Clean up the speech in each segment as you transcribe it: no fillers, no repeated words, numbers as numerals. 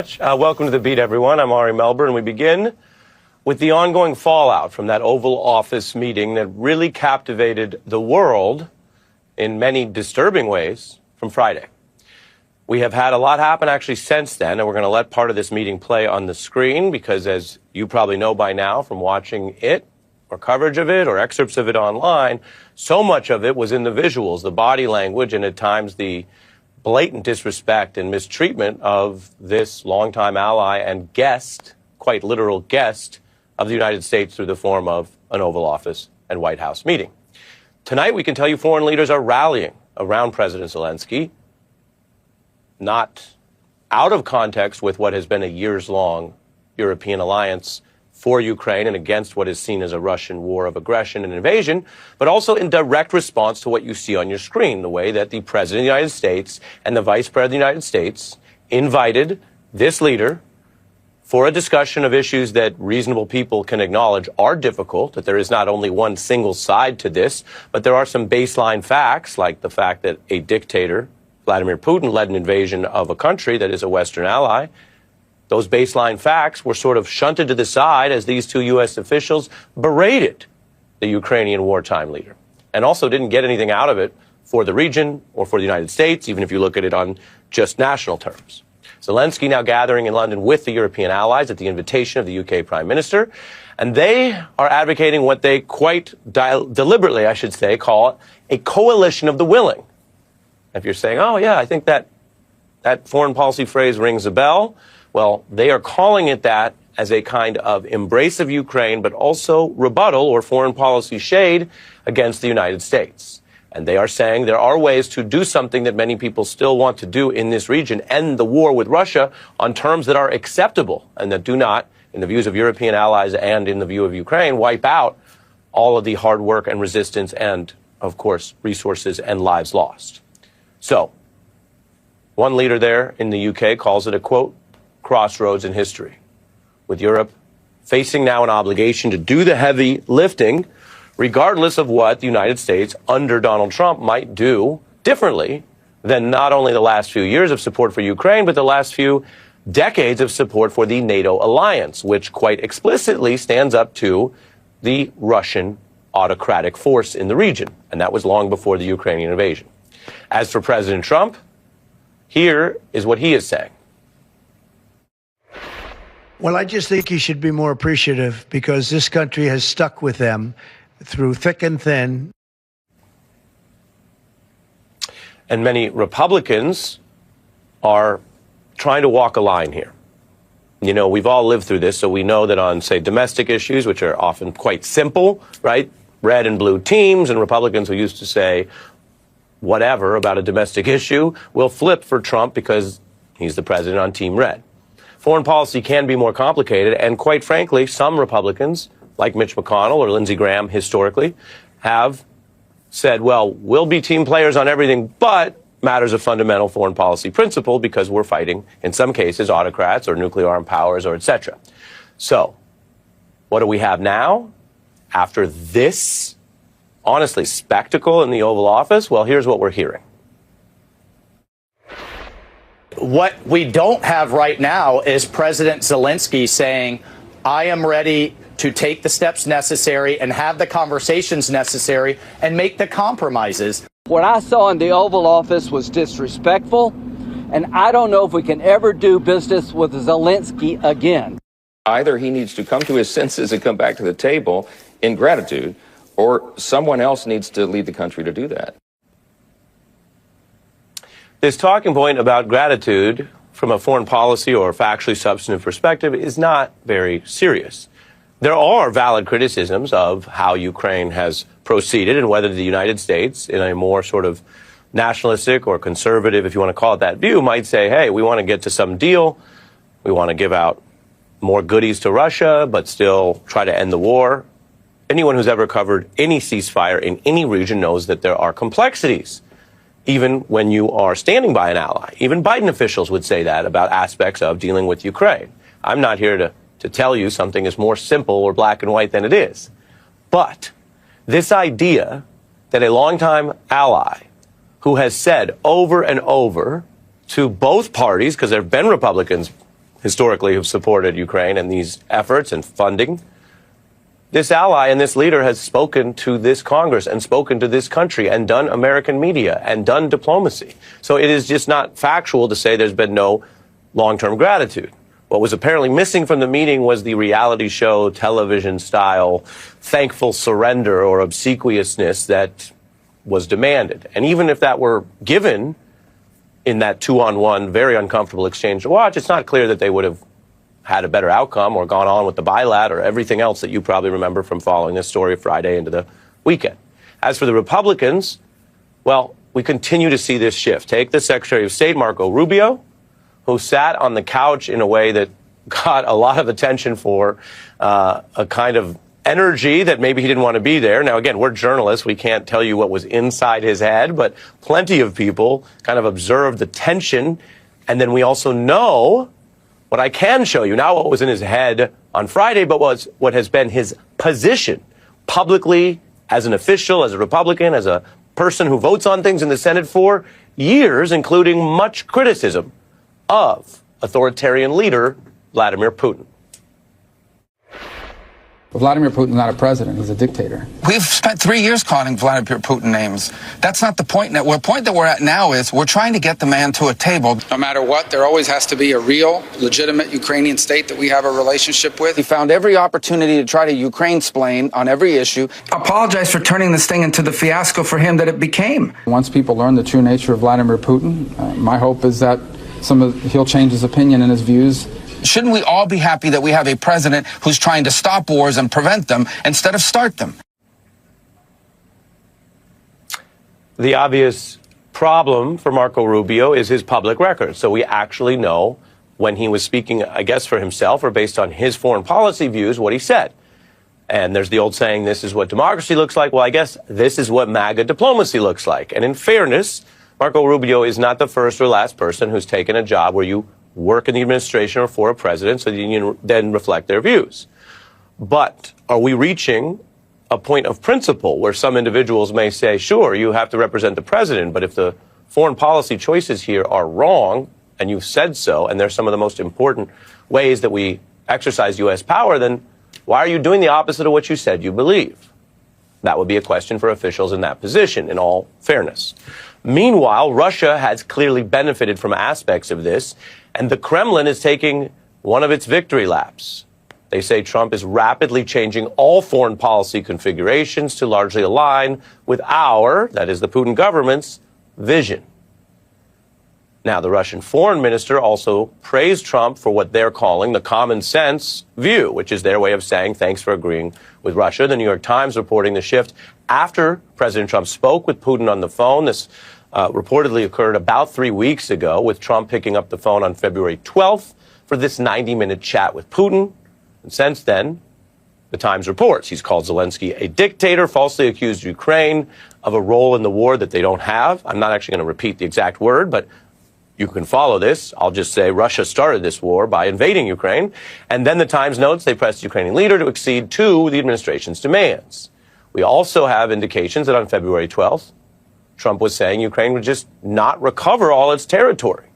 Welcome to The Beat, everyone. I'm Ari Melber, and we begin with the ongoing fallout from that Oval Office meeting that really captivated the world in many disturbing ways from Friday. We have had a lot happen actually since then, and we're going to let part of this meeting play on the screen because, as you probably know by now from watching it or coverage of it or excerpts of it online, so much of it was in the visuals, the body language, and at times the blatant disrespect and mistreatment of this longtime ally and guest, quite literal guest, of the United States through the form of an Oval Office and White House meeting. Tonight, we can tell you foreign leaders are rallying around President Zelensky, not out of context with what has been a years-long European alliance for Ukraine and against what is seen as a Russian war of aggression and invasion, but also in direct response to what you see on your screen, the way that the President of the United States and the Vice President of the United States invited this leader for a discussion of issues that reasonable people can acknowledge are difficult, that there is not only one single side to this, but there are some baseline facts, like the fact that a dictator, Vladimir Putin, led an invasion of a country that is a Western ally. Those baseline facts were sort of shunted to the side as these two U.S. officials berated the Ukrainian wartime leader and also didn't get anything out of it for the region or for the United States, even if you look at it on just national terms. Zelensky now gathering in London with the European allies at the invitation of the UK Prime Minister, and they are advocating what they quite deliberately, I should say, call a coalition of the willing. If you're saying, oh, yeah, I think that foreign policy phrase rings a bell, well, they are calling it that as a kind of embrace of Ukraine, but also rebuttal or foreign policy shade against the United States. And they are saying there are ways to do something that many people still want to do in this region, end the war with Russia on terms that are acceptable and that do not, in the views of European allies and in the view of Ukraine, wipe out all of the hard work and resistance and, of course, resources and lives lost. So, one leader there in the UK calls it a, quote, crossroads in history, with Europe facing now an obligation to do the heavy lifting, regardless of what the United States under Donald Trump might do differently than not only the last few years of support for Ukraine, but the last few decades of support for the NATO alliance, which quite explicitly stands up to the Russian autocratic force in the region. And that was long before the Ukrainian invasion. As for President Trump, here is what he is saying. Well, I just think he should be more appreciative because this country has stuck with them through thick and thin. And many Republicans are trying to walk a line here. You know, we've all lived through this, so we know that on, say, domestic issues, which are often quite simple, right? Red and blue teams, and Republicans who used to say whatever about a domestic issue will flip for Trump because he's the president on Team Red. Foreign policy can be more complicated, and quite frankly, some Republicans, like Mitch McConnell or Lindsey Graham historically, have said, well, we'll be team players on everything but matters of fundamental foreign policy principle because we're fighting, in some cases, autocrats or nuclear armed powers or etc. So, what do we have now after this, honestly, spectacle in the Oval Office? Well, here's what we're hearing. What we don't have right now is President Zelensky saying, I am ready to take the steps necessary and have the conversations necessary and make the compromises. What I saw in the Oval Office was disrespectful, and I don't know if we can ever do business with Zelensky again. Either he needs to come to his senses and come back to the table in gratitude, or someone else needs to lead the country to do that. This talking point about gratitude from a foreign policy or factually substantive perspective is not very serious. There are valid criticisms of how Ukraine has proceeded and whether the United States, in a more sort of nationalistic or conservative, if you want to call it that view, might say, hey, we want to get to some deal. We want to give out more goodies to Russia, but still try to end the war. Anyone who's ever covered any ceasefire in any region knows that there are complexities, even when you are standing by an ally. Even Biden officials would say that about aspects of dealing with Ukraine. I'm not here to tell you something is more simple or black and white than it is. But this idea that a longtime ally who has said over and over to both parties, because there have been Republicans historically have supported Ukraine and these efforts and funding. This ally and this leader has spoken to this Congress and spoken to this country and done American media and done diplomacy. So it is just not factual to say there's been no long-term gratitude. What was apparently missing from the meeting was the reality show, television style, thankful surrender or obsequiousness that was demanded. And even if that were given in that two-on-one, very uncomfortable exchange to watch, it's not clear that they would have had a better outcome or gone on with the bilat or everything else that you probably remember from following this story Friday into the weekend. As for the Republicans, well, we continue to see this shift. Take the Secretary of State, Marco Rubio, who sat on the couch in a way that got a lot of attention for a kind of energy that maybe he didn't want to be there. Now, again, we're journalists. We can't tell you what was inside his head, but plenty of people kind of observed the tension. And then we also know what I can show you, not what was in his head on Friday, but what has been his position publicly as an official, as a Republican, as a person who votes on things in the Senate for years, including much criticism of authoritarian leader Vladimir Putin. Vladimir Putin's not a president. He's a dictator. We've spent 3 years calling Vladimir Putin names. That's not the point. The point that we're at now is we're trying to get the man to a table. No matter what, there always has to be a real, legitimate Ukrainian state that we have a relationship with. He found every opportunity to try to Ukraine-splain on every issue. Apologize for turning this thing into the fiasco for him that it became. Once people learn the true nature of Vladimir Putin, my hope is that he'll change his opinion and his views. Shouldn't we all be happy that we have a president who's trying to stop wars and prevent them instead of start them? The obvious problem for Marco Rubio is his public record. So we actually know when he was speaking, I guess, for himself or based on his foreign policy views, what he said. And there's the old saying, this is what democracy looks like. Well, I guess this is what MAGA diplomacy looks like. And in fairness, Marco Rubio is not the first or last person who's taken a job where you work in the administration or for a president so that you then reflect their views. But are we reaching a point of principle where some individuals may say, sure, you have to represent the president, but if the foreign policy choices here are wrong, and you've said so, and they're some of the most important ways that we exercise U.S. power, then why are you doing the opposite of what you said you believe? That would be a question for officials in that position, in all fairness. Meanwhile, Russia has clearly benefited from aspects of this, and the Kremlin is taking one of its victory laps. They say Trump is rapidly changing all foreign policy configurations to largely align with our, that is the Putin government's, vision. Now, the Russian foreign minister also praised Trump for what they're calling the common sense view, which is their way of saying thanks for agreeing with Russia. The New York Times reporting the shift after President Trump spoke with Putin on the phone. This reportedly occurred about 3 weeks ago, with Trump picking up the phone on February 12th for this 90-minute chat with Putin. And since then, the Times reports he's called Zelensky a dictator, falsely accused Ukraine of a role in the war that they don't have. I'm not actually going to repeat the exact word, but you can follow this. I'll just say Russia started this war by invading Ukraine. And then the Times notes they pressed the Ukrainian leader to accede to the administration's demands. We also have indications that on February 12th, Trump was saying Ukraine would just not recover all its territory.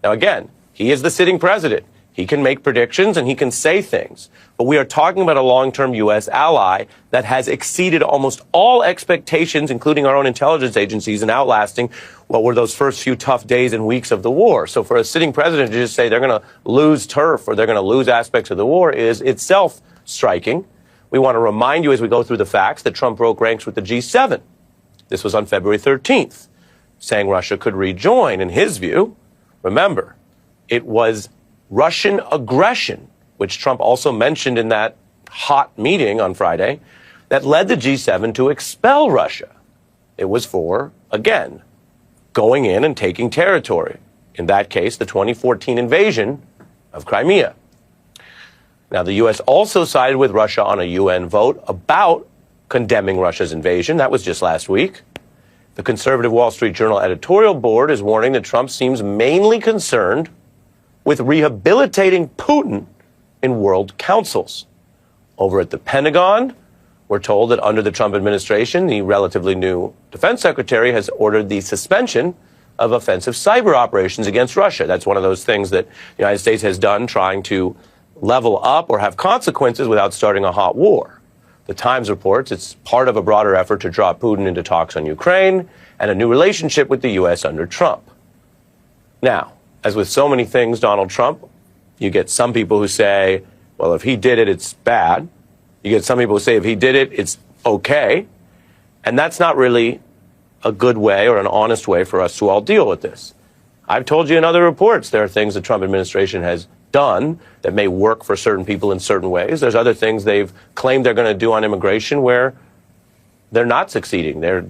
Now, again, he is the sitting president. He can make predictions and he can say things. But we are talking about a long-term U.S. ally that has exceeded almost all expectations, including our own intelligence agencies, in outlasting what were those first few tough days and weeks of the war. So for a sitting president to just say they're going to lose turf or they're going to lose aspects of the war is itself striking. We want to remind you as we go through the facts that Trump broke ranks with the G7. This was on February 13th, saying Russia could rejoin. In his view, remember, it was Russian aggression, which Trump also mentioned in that hot meeting on Friday, that led the G7 to expel Russia. It was for, again, going in and taking territory. In that case, the 2014 invasion of Crimea. Now, the U.S. also sided with Russia on a UN vote about condemning Russia's invasion. That was just last week. The conservative Wall Street Journal editorial board is warning that Trump seems mainly concerned with rehabilitating Putin in world councils. Over at the Pentagon, we're told that under the Trump administration, the relatively new defense secretary has ordered the suspension of offensive cyber operations against Russia. That's one of those things that the United States has done, trying to level up or have consequences without starting a hot war. The Times reports it's part of a broader effort to draw Putin into talks on Ukraine and a new relationship with the U.S. under Trump. Now, as with so many things, Donald Trump, you get some people who say, well, if he did it, it's bad. You get some people who say if he did it, it's okay. And that's not really a good way or an honest way for us to all deal with this. I've told you in other reports there are things the Trump administration has done that may work for certain people in certain ways. There's other things they've claimed they're going to do on immigration where they're not succeeding. They're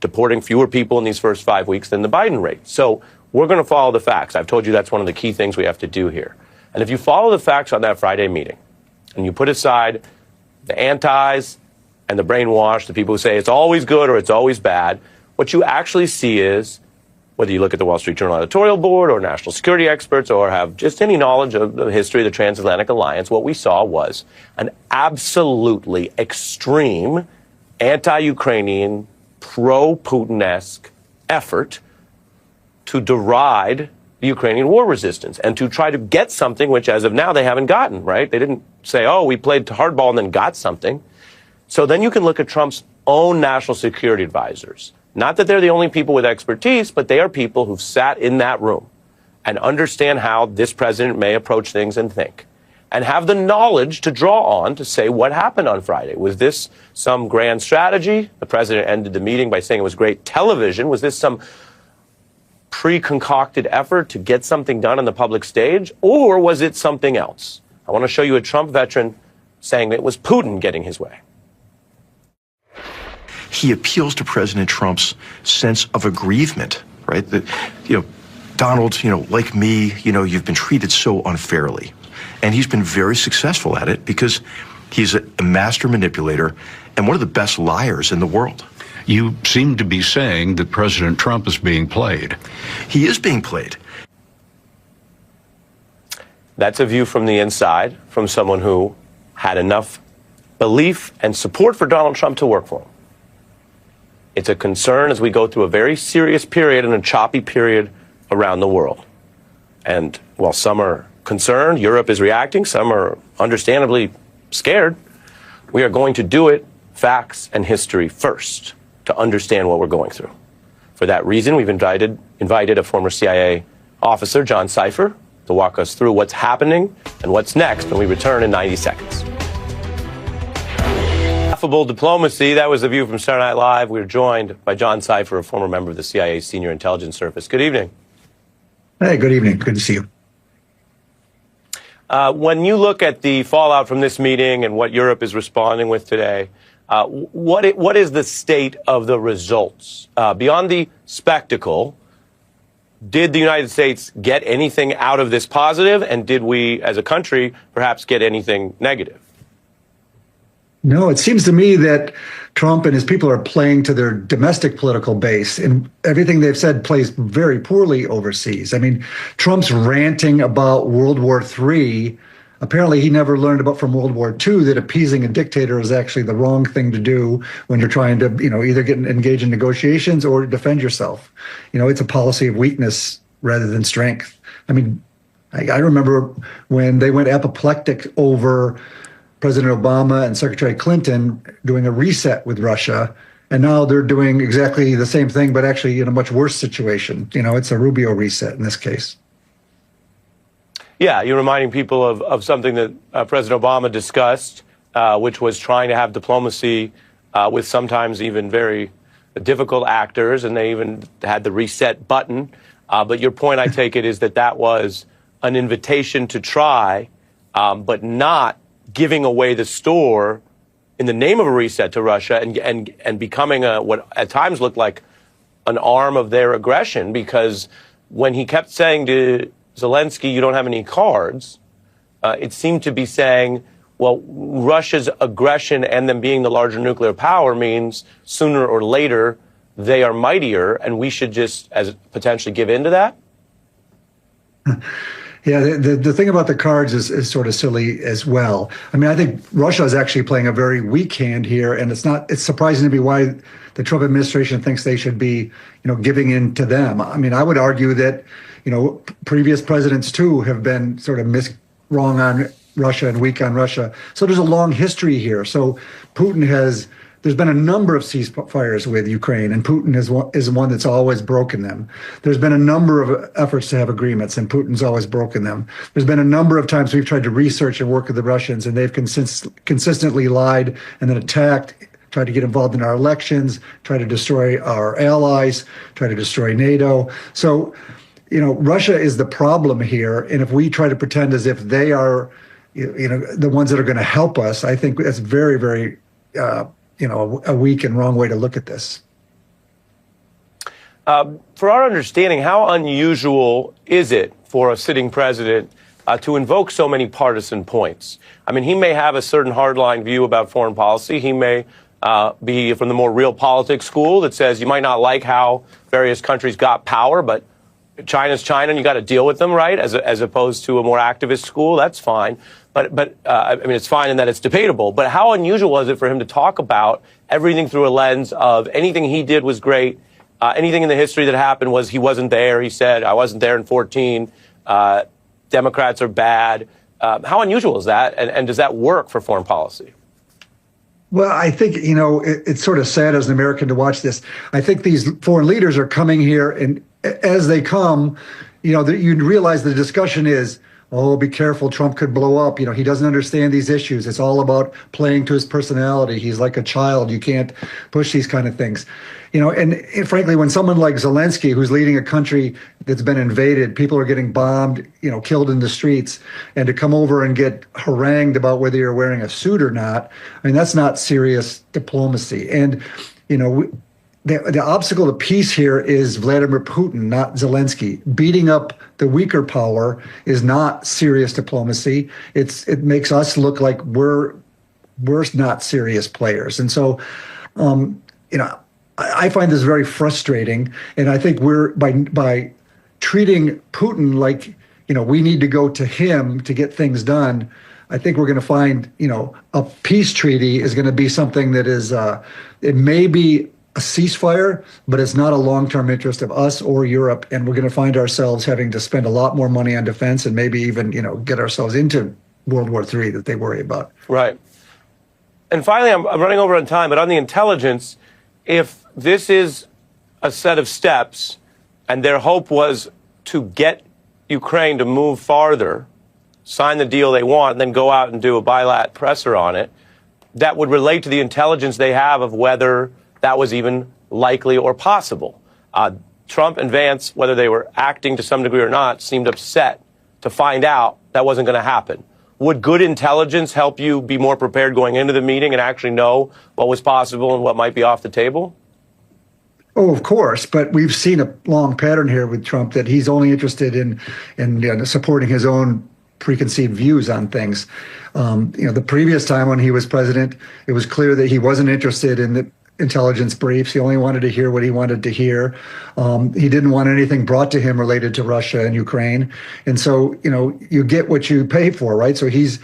deporting fewer people in these first 5 weeks than the Biden rate. So we're going to follow the facts. I've told you that's one of the key things we have to do here. And if you follow the facts on that Friday meeting and you put aside the antis and the brainwashed, the people who say it's always good or it's always bad, what you actually see is, whether you look at the Wall Street Journal editorial board or national security experts or have just any knowledge of the history of the transatlantic alliance, what we saw was an absolutely extreme anti-Ukrainian, pro-Putin-esque effort to deride the Ukrainian war resistance and to try to get something which, as of now, they haven't gotten, right? They didn't say, oh, we played hardball and then got something. So then you can look at Trump's own national security advisors. Not that they're the only people with expertise, but they are people who've sat in that room and understand how this president may approach things and think, and have the knowledge to draw on to say what happened on Friday. Was this some grand strategy? The president ended the meeting by saying it was great television. Was this some pre-concocted effort to get something done on the public stage, or was it something else? I want to show you a Trump veteran saying that it was Putin getting his way. He appeals to President Trump's sense of aggrievement, right? That, Donald, like me, you've been treated so unfairly. And he's been very successful at it because he's a master manipulator and one of the best liars in the world. You seem to be saying that President Trump is being played. He is being played. That's a view from the inside, from someone who had enough belief and support for Donald Trump to work for him. It's a concern as we go through a very serious period and a choppy period around the world. And while some are concerned, Europe is reacting, some are understandably scared, we are going to do it facts and history first to understand what we're going through. For that reason, we've invited a former CIA officer, John Cipher, to walk us through what's happening and what's next when we return in 90 seconds. Affable diplomacy, that was the view from Saturday Night Live. We're joined by John Cipher, a former member of the CIA's Senior Intelligence Service. Good evening. Hey, good evening. Good to see you. When you look at the fallout from this meeting and what Europe is responding with today, what is the state of the results? Beyond the spectacle, did the United States get anything out of this positive, and did we, as a country, perhaps get anything negative? No, it seems to me that Trump and his people are playing to their domestic political base, and everything they've said plays very poorly overseas. I mean, Trump's ranting about World War III. Apparently, he never learned about from World War II that appeasing a dictator is actually the wrong thing to do when you're trying to, either engage in negotiations or defend yourself. It's a policy of weakness rather than strength. I mean, I remember when they went apoplectic over President Obama and Secretary Clinton doing a reset with Russia, and now they're doing exactly the same thing, but actually in a much worse situation. It's a Rubio reset in this case. Yeah, you're reminding people of something that President Obama discussed, which was trying to have diplomacy with sometimes even very difficult actors, and they even had the reset button. But your point, I take it, is that was an invitation to try, but not giving away the store in the name of a reset to Russia and becoming what at times looked like an arm of their aggression, because when he kept saying to Zelensky, you don't have any cards, it seemed to be saying, well, Russia's aggression and them being the larger nuclear power means sooner or later they are mightier, and we should just as potentially give in to that? Yeah, the thing about the cards is sort of silly as well. I mean, I think Russia is actually playing a very weak hand here, and it's surprising to me why the Trump administration thinks they should be, giving in to them. I mean, I would argue that, previous presidents too have been sort of wrong on Russia and weak on Russia. So there's a long history here. So there's been a number of ceasefires with Ukraine, and Putin is one that's always broken them. There's been a number of efforts to have agreements, and Putin's always broken them. There's been a number of times we've tried to research and work with the Russians, and they've consistently lied and then attacked, tried to get involved in our elections, tried to destroy our allies, tried to destroy NATO. So, Russia is the problem here, and if we try to pretend as if they are, the ones that are going to help us, I think that's very, very a weak and wrong way to look at this. For our understanding, how unusual is it for a sitting president to invoke so many partisan points? I mean, he may have a certain hardline view about foreign policy. He may be from the more real politics school that says you might not like how various countries got power, but China's China, and you got to deal with them, right? As opposed to a more activist school, that's fine. But I mean, it's fine in that it's debatable. But how unusual was it for him to talk about everything through a lens of anything he did was great, anything in the history that happened was he wasn't there. He said, I wasn't there in 14. Democrats are bad. How unusual is that? And does that work for foreign policy? Well, I think, it's sort of sad as an American to watch this. I think these foreign leaders are coming here, and as they come, you realize the discussion is, oh, be careful, Trump could blow up. He doesn't understand these issues. It's all about playing to his personality. He's like a child. You can't push these kind of things. And frankly, when someone like Zelensky, who's leading a country that's been invaded, people are getting bombed, killed in the streets, and to come over and get harangued about whether you're wearing a suit or not, I mean, that's not serious diplomacy. And, the obstacle to peace here is Vladimir Putin, not Zelensky. Beating up the weaker power is not serious diplomacy. It makes us look like we're not serious players. And so, I find this very frustrating. And I think we're by treating Putin like, we need to go to him to get things done. I think we're going to find, a peace treaty is going to be something that is, it may be a ceasefire, but it's not a long-term interest of us or Europe, and we're going to find ourselves having to spend a lot more money on defense and maybe even, get ourselves into World War III that they worry about. Right. And finally, I'm running over on time, but on the intelligence, if this is a set of steps and their hope was to get Ukraine to move farther, sign the deal they want, and then go out and do a bilat presser on it, that would relate to the intelligence they have of whether that was even likely or possible. Trump and Vance, whether they were acting to some degree or not, seemed upset to find out that wasn't going to happen. Would good intelligence help you be more prepared going into the meeting and actually know what was possible and what might be off the table? Oh, of course. But we've seen a long pattern here with Trump that he's only interested in supporting his own preconceived views on things. The previous time when he was president, it was clear that he wasn't interested in the intelligence briefs. He only wanted to hear what he wanted to hear. He didn't want anything brought to him related to Russia and Ukraine. And so, you get what you pay for, right? So he's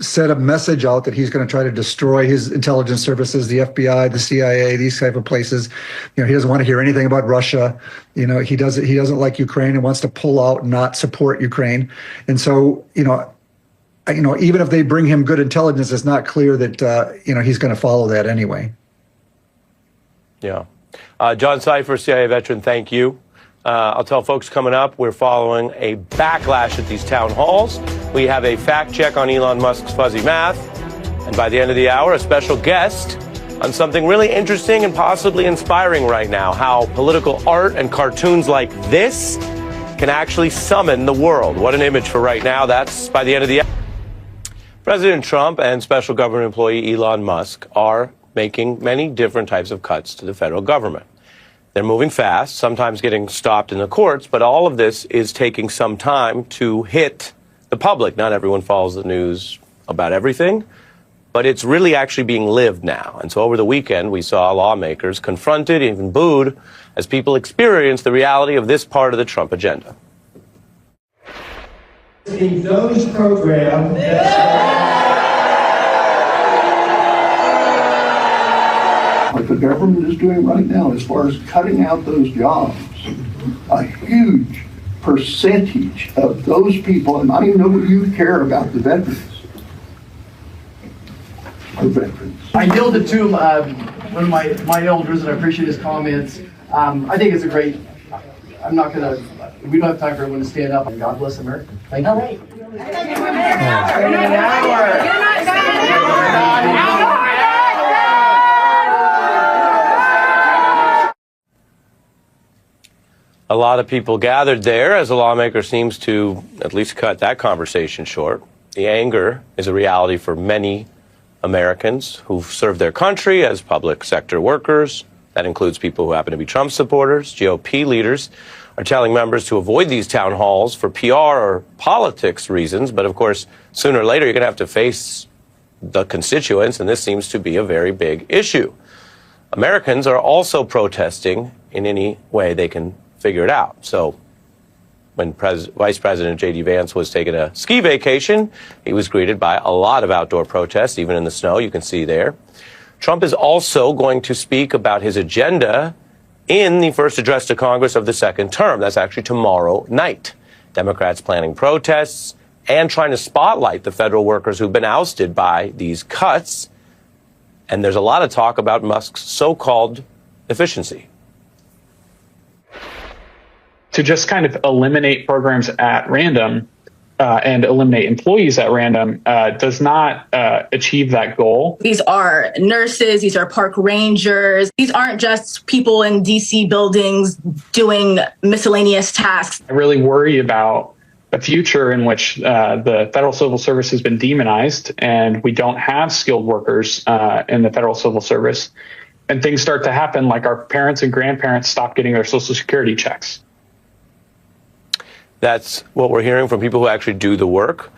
set a message out that he's going to try to destroy his intelligence services, the FBI, the CIA, these type of places. He doesn't want to hear anything about Russia. He doesn't like Ukraine and wants to pull out and not support Ukraine. And so, even if they bring him good intelligence, it's not clear that, he's going to follow that anyway. Yeah. John Cipher, CIA veteran, thank you. I'll tell folks coming up, we're following a backlash at these town halls. We have a fact check on Elon Musk's fuzzy math. And by the end of the hour, a special guest on something really interesting and possibly inspiring right now, how political art and cartoons like this can actually summon the world. What an image for right now. That's by the end of the hour. President Trump and special government employee Elon Musk are making many different types of cuts to the federal government. They're moving fast, sometimes getting stopped in the courts, but all of this is taking some time to hit the public. Not everyone follows the news about everything, but it's really actually being lived now. And so over the weekend, we saw lawmakers confronted, even booed, as people experienced the reality of this part of the Trump agenda. in those programs what the government is doing right now as far as cutting out those jobs, a huge percentage of those people, and I know you care about the veterans. The veterans. I yielded to one of my elders, and I appreciate his comments. I think it's a great, I'm not going to, we don't have time for everyone to stand up. God bless America. Thank you. All right. A lot of people gathered there as the lawmaker seems to at least cut that conversation short. The anger is a reality for many Americans who've served their country as public sector workers. That includes people who happen to be Trump supporters. GOP leaders are telling members to avoid these town halls for PR or politics reasons. But of course, sooner or later, you're going to have to face the constituents, and this seems to be a very big issue. Americans are also protesting in any way they can figure it out. So when Vice President J.D. Vance was taking a ski vacation, he was greeted by a lot of outdoor protests, even in the snow, you can see there. Trump is also going to speak about his agenda in the first address to Congress of the second term. That's actually tomorrow night. Democrats planning protests and trying to spotlight the federal workers who've been ousted by these cuts. And there's a lot of talk about Musk's so-called efficiency. To just kind of eliminate programs at random and eliminate employees at random does not achieve that goal. These are nurses, these are park rangers. These aren't just people in DC buildings doing miscellaneous tasks. I really worry about a future in which the federal civil service has been demonized and we don't have skilled workers in the federal civil service. And things start to happen like our parents and grandparents stop getting their Social Security checks. That's what we're hearing from people who actually do the work.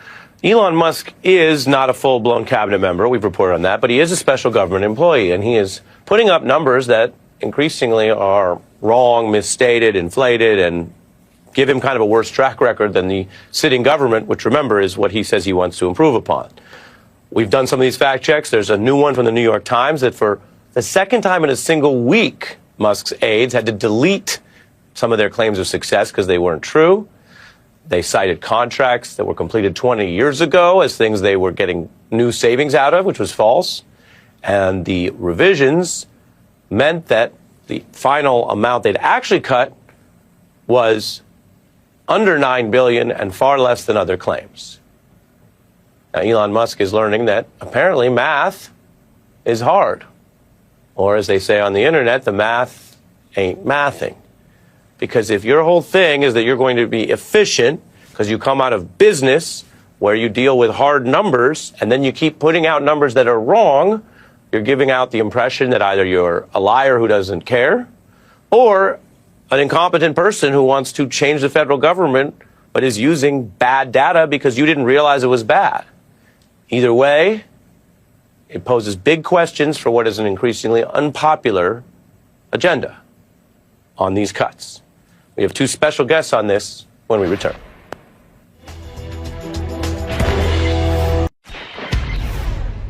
Elon Musk is not a full-blown cabinet member. We've reported on that, but he is a special government employee, and he is putting up numbers that increasingly are wrong, misstated, inflated, and give him kind of a worse track record than the sitting government, which, remember, is what he says he wants to improve upon. We've done some of these fact checks. There's a new one from the New York Times that for the second time in a single week, Musk's aides had to delete some of their claims of success because they weren't true. They cited contracts that were completed 20 years ago as things they were getting new savings out of, which was false. And the revisions meant that the final amount they'd actually cut was under $9 billion and far less than other claims. Now, Elon Musk is learning that apparently math is hard. Or as they say on the internet, the math ain't mathing. Because if your whole thing is that you're going to be efficient because you come out of business where you deal with hard numbers and then you keep putting out numbers that are wrong, you're giving out the impression that either you're a liar who doesn't care or an incompetent person who wants to change the federal government but is using bad data because you didn't realize it was bad. Either way, it poses big questions for what is an increasingly unpopular agenda on these cuts. We have two special guests on this when we return.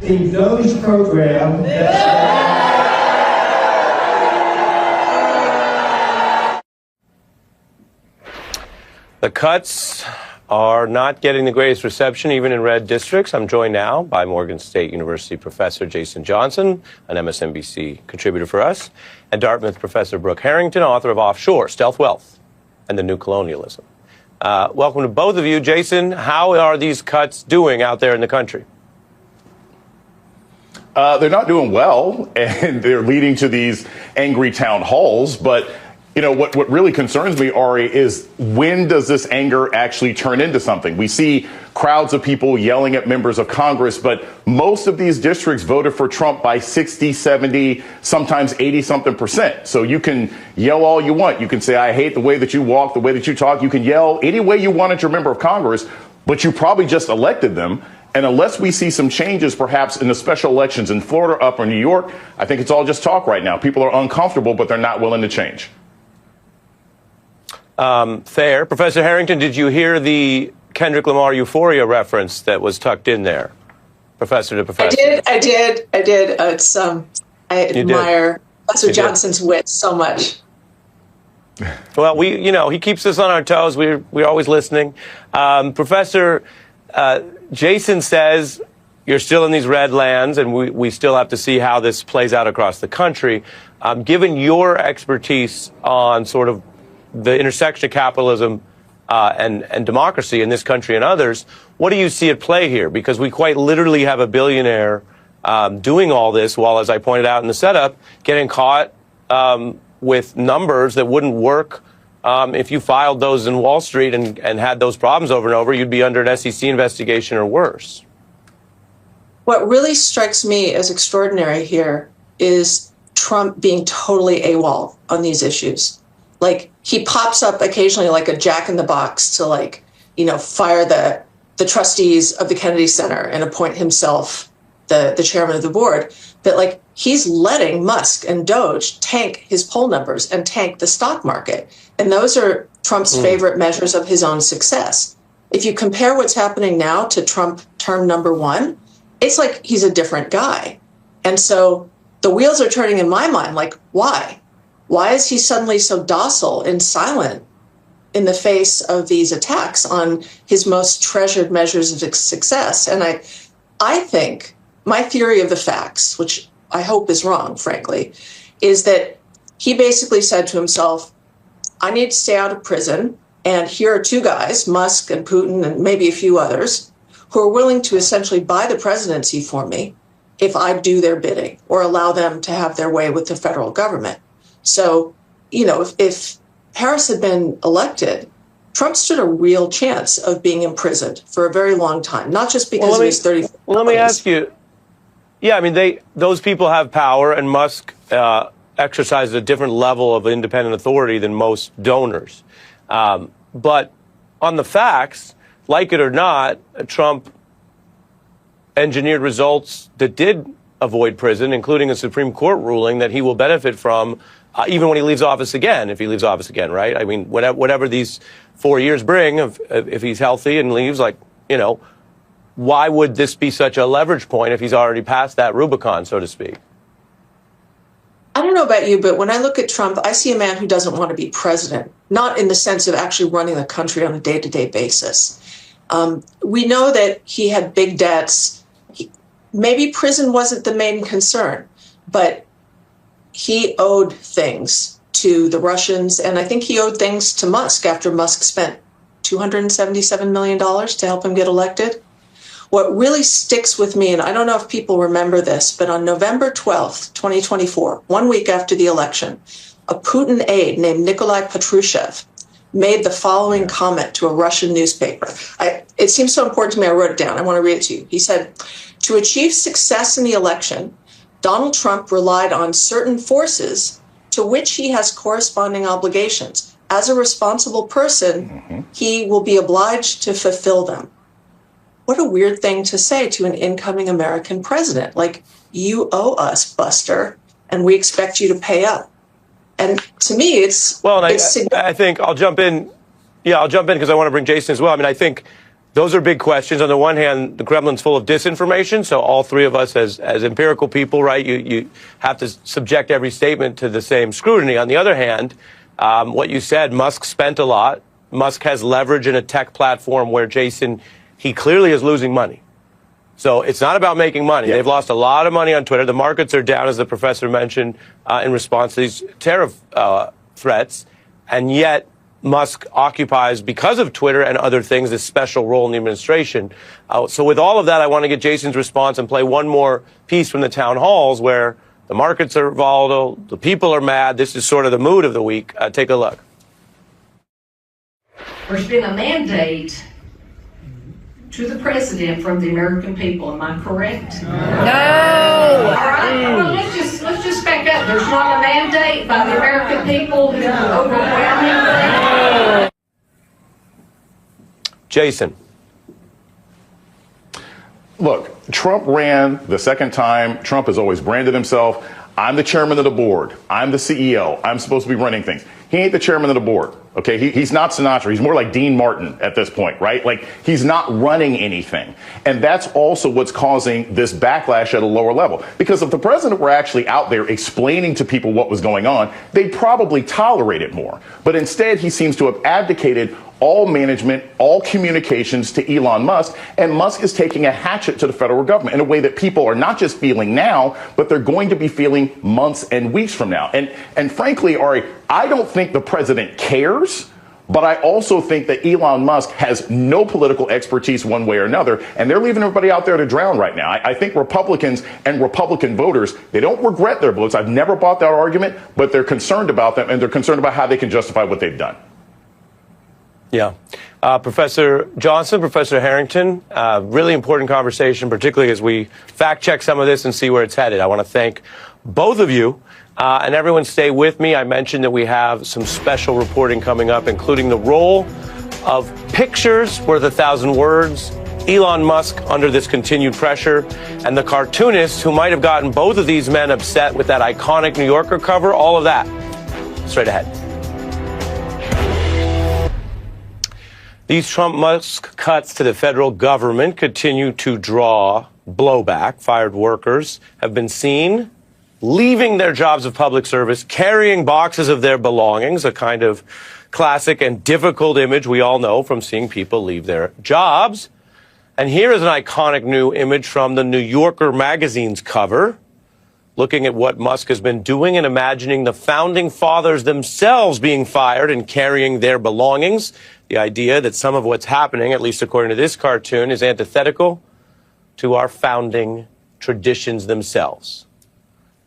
In those programs the cuts are not getting the greatest reception, even in red districts. I'm joined now by Morgan State University professor Jason Johnson, an MSNBC contributor for us, and Dartmouth professor Brooke Harrington, author of Offshore, Stealth Wealth, and the New Colonialism. Welcome to both of you. Jason, how are these cuts doing out there in the country? They're not doing well, and they're leading to these angry town halls. But, you know, what really concerns me, Ari, is when does this anger actually turn into something? We see crowds of people yelling at members of Congress, but most of these districts voted for Trump by 60, 70, sometimes 80-something%. So you can yell all you want. You can say, I hate the way that you walk, the way that you talk. You can yell any way you want at your member of Congress, but you probably just elected them. And unless we see some changes, perhaps in the special elections in Florida, up in New York, I think it's all just talk right now. People are uncomfortable, but they're not willing to change. Fair. Professor Harrington, did you hear the Kendrick Lamar Euphoria reference that was tucked in there, professor to professor? I did. It's I admire Professor Johnson's wit so much. Well, he keeps us on our toes. We're always listening. Professor, Jason says you're still in these red lands, and we still have to see how this plays out across the country. Given your expertise on sort of the intersection of capitalism and democracy in this country and others, what do you see at play here? Because we quite literally have a billionaire doing all this while, as I pointed out in the setup, getting caught with numbers that wouldn't work. If you filed those in Wall Street and had those problems over and over, you'd be under an SEC investigation or worse. What really strikes me as extraordinary here is Trump being totally AWOL on these issues. Like, he pops up occasionally like a jack in the box to, like, fire the trustees of the Kennedy Center and appoint himself the chairman of the board. But, like, he's letting Musk and Doge tank his poll numbers and tank the stock market. And those are Trump's favorite measures of his own success. If you compare what's happening now to Trump term number 1, it's like he's a different guy. And so the wheels are turning in my mind. Like, why? Why is he suddenly so docile and silent in the face of these attacks on his most treasured measures of success? And I think my theory of the facts, which I hope is wrong, frankly, is that he basically said to himself, I need to stay out of prison. And here are 2 guys, Musk and Putin and maybe a few others, who are willing to essentially buy the presidency for me if I do their bidding or allow them to have their way with the federal government. So, if Harris had been elected, Trump stood a real chance of being imprisoned for a very long time, not just because of his 30. Well, let me ask you. Yeah, I mean, those people have power, and Musk exercises a different level of independent authority than most donors. But on the facts, like it or not, Trump engineered results that did avoid prison, including a Supreme Court ruling that he will benefit from even when he leaves office again, if he leaves office again, right? I mean, whatever these 4 years bring, if he's healthy and leaves, why would this be such a leverage point if he's already passed that Rubicon, so to speak? I don't know about you, but when I look at Trump, I see a man who doesn't want to be president, not in the sense of actually running the country on a day-to-day basis. We know that he had big debts. Maybe prison wasn't the main concern, but he owed things to the Russians, and I think he owed things to Musk after Musk spent $277 million to help him get elected. What really sticks with me, and I don't know if people remember this, but on November 12th, 2024, 1 week after the election, a Putin aide named Nikolai Patrushev made the following comment to a Russian newspaper. It seems so important to me, I wrote it down. I want to read it to you. He said, to achieve success in the election, Donald Trump relied on certain forces to which he has corresponding obligations. As a responsible person, he will be obliged to fulfill them. What a weird thing to say to an incoming American president. Like, you owe us, Buster, and we expect you to pay up. And to me, it's... Well, I think I'll jump in. Yeah, I'll jump in because I want to bring Jason as well. I mean, I think those are big questions. On the one hand, the Kremlin's full of disinformation, so all 3 of us as empirical people, right, you have to subject every statement to the same scrutiny. On the other hand, what you said, Musk spent a lot. Musk has leverage in a tech platform where, Jason, he clearly is losing money. So it's not about making money. They've lost a lot of money on Twitter. The markets are down, as the professor mentioned, in response to these tariff threats. And yet Musk occupies, because of Twitter and other things, this special role in the administration. So with all of that, I want to get Jason's response and play one more piece from the town halls where the markets are volatile, the people are mad. This is sort of the mood of the week. Take a look. There's been a mandate to the president from the American people. Am I correct? No. All right. Well, let's just back up. There's not a mandate by the American people overwhelmingly. Jason. Look, Trump ran the second time. Trump has always branded himself. I'm the chairman of the board. I'm the CEO. I'm supposed to be running things. He ain't the chairman of the board. Okay, he's not Sinatra. He's more like Dean Martin at this point, right? Like, he's not running anything. And that's also what's causing this backlash at a lower level. Because if the president were actually out there explaining to people what was going on, they'd probably tolerate it more. But instead, he seems to have abdicated all management, all communications to Elon Musk, and Musk is taking a hatchet to the federal government in a way that people are not just feeling now, but they're going to be feeling months and weeks from now. And frankly, Ari, I don't think the president cares, but I also think that Elon Musk has no political expertise one way or another, and they're leaving everybody out there to drown right now. I think Republicans and Republican voters, they don't regret their votes. I've never bought that argument, but they're concerned about them, and they're concerned about how they can justify what they've done. Yeah. Professor Johnson, Professor Harrington, really important conversation, particularly as we fact check some of this and see where it's headed. I want to thank both of you. And everyone stay with me. I mentioned that we have some special reporting coming up, including the role of pictures worth 1,000 words, Elon Musk under this continued pressure, and the cartoonist who might have gotten both of these men upset with that iconic New Yorker cover. All of that straight ahead. These Trump-Musk cuts to the federal government continue to draw blowback. Fired workers have been seen leaving their jobs of public service, carrying boxes of their belongings, a kind of classic and difficult image we all know from seeing people leave their jobs. And here is an iconic new image from the New Yorker magazine's cover, looking at what Musk has been doing and imagining the founding fathers themselves being fired and carrying their belongings. The idea that some of what's happening, at least according to this cartoon, is antithetical to our founding traditions themselves.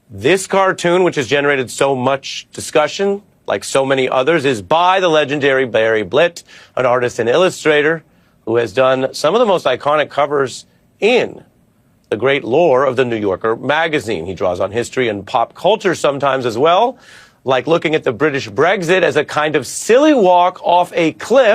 This cartoon, which has generated so much discussion, like so many others, is by the legendary Barry Blitt, an artist and illustrator who has done some of the most iconic covers in the great lore of the New Yorker magazine. He draws on history and pop culture sometimes as well, like looking at the British Brexit as a kind of silly walk off a cliff.